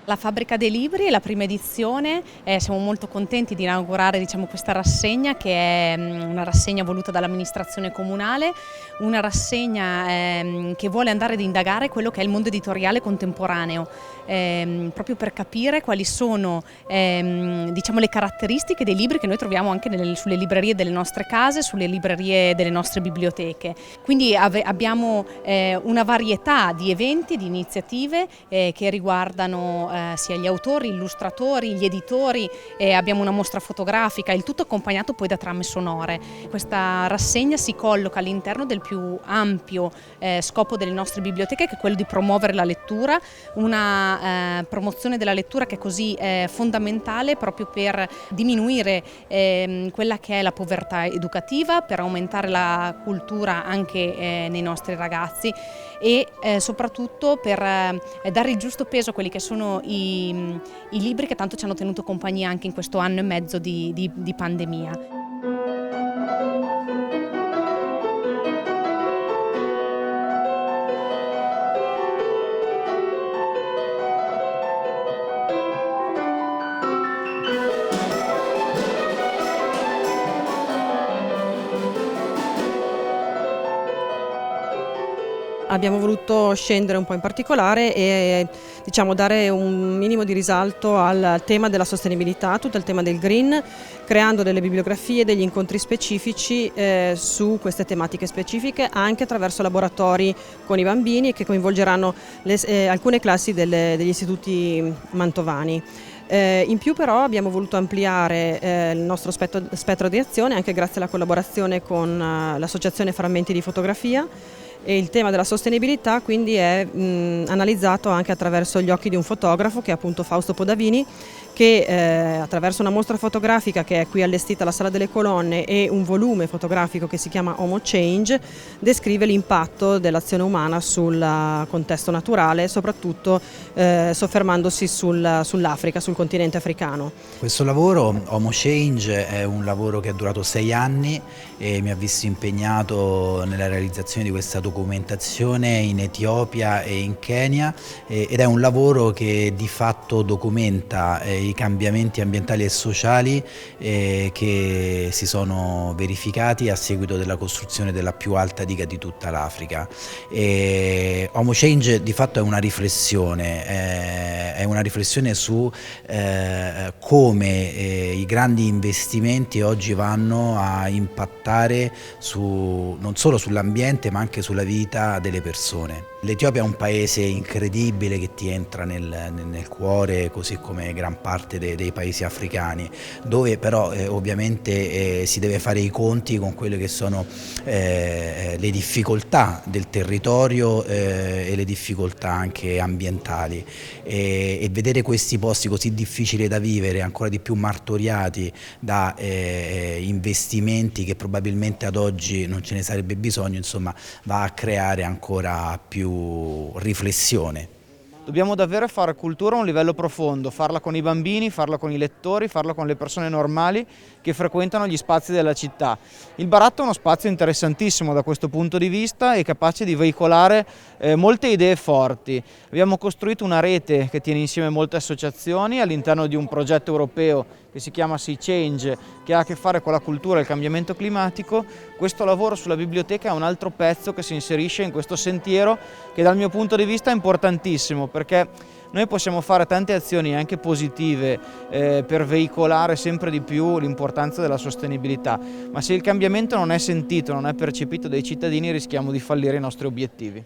La Fabbrica dei Libri è la prima edizione, siamo molto contenti di inaugurare questa rassegna che è una rassegna voluta dall'amministrazione comunale, una rassegna che vuole andare ad indagare quello che è il mondo editoriale contemporaneo, proprio per capire quali sono le caratteristiche dei libri che noi troviamo anche sulle librerie delle nostre case, sulle librerie delle nostre biblioteche. Quindi abbiamo una varietà di eventi, di iniziative che riguardano sia gli autori, gli illustratori, gli editori, abbiamo una mostra fotografica, il tutto accompagnato poi da trame sonore. Questa rassegna si colloca all'interno del più ampio scopo delle nostre biblioteche, che è quello di promuovere la lettura, una promozione della lettura che è così fondamentale proprio per diminuire quella che è la povertà educativa, per aumentare la cultura anche nei nostri ragazzi e soprattutto per dare il giusto peso a quelli che sono i libri che tanto ci hanno tenuto compagnia anche in questo anno e mezzo di pandemia. Abbiamo voluto scendere un po' in particolare e dare un minimo di risalto al tema della sostenibilità, tutto il tema del green, creando delle bibliografie, degli incontri specifici su queste tematiche specifiche, anche attraverso laboratori con i bambini che coinvolgeranno alcune classi degli istituti mantovani. In più però abbiamo voluto ampliare il nostro spettro di azione anche grazie alla collaborazione con l'associazione Frammenti di Fotografia, e il tema della sostenibilità quindi è analizzato anche attraverso gli occhi di un fotografo che è appunto Fausto Podavini, che attraverso una mostra fotografica che è qui allestita alla Sala delle Colonne e un volume fotografico che si chiama Homo Change descrive l'impatto dell'azione umana sul contesto naturale, soprattutto soffermandosi sull'Africa, sul continente africano. Questo lavoro, Homo Change, è un lavoro che è durato 6 anni e mi ha visto impegnato nella realizzazione di questa documentazione in Etiopia e in Kenya ed è un lavoro che di fatto documenta i cambiamenti ambientali e sociali che si sono verificati a seguito della costruzione della più alta diga di tutta l'Africa. Homo Change di fatto è una riflessione su come i grandi investimenti oggi vanno a impattare non solo sull'ambiente ma anche sulla vita delle persone. L'Etiopia è un paese incredibile che ti entra nel cuore, così come gran parte dei paesi africani, dove però ovviamente si deve fare i conti con quelle che sono le difficoltà del territorio e le difficoltà anche ambientali e vedere questi posti così difficili da vivere, ancora di più martoriati da investimenti che probabilmente ad oggi non ce ne sarebbe bisogno, insomma va a creare ancora più riflessione. Dobbiamo davvero fare cultura a un livello profondo, farla con i bambini, farla con i lettori, farla con le persone normali che frequentano gli spazi della città. Il Baratto è uno spazio interessantissimo da questo punto di vista e capace di veicolare molte idee forti. Abbiamo costruito una rete che tiene insieme molte associazioni all'interno di un progetto europeo che si chiama Sea Change, che ha a che fare con la cultura e il cambiamento climatico. Questo lavoro sulla biblioteca è un altro pezzo che si inserisce in questo sentiero che dal mio punto di vista è importantissimo, perché noi possiamo fare tante azioni anche positive per veicolare sempre di più l'importanza della sostenibilità, ma se il cambiamento non è sentito, non è percepito dai cittadini, rischiamo di fallire i nostri obiettivi.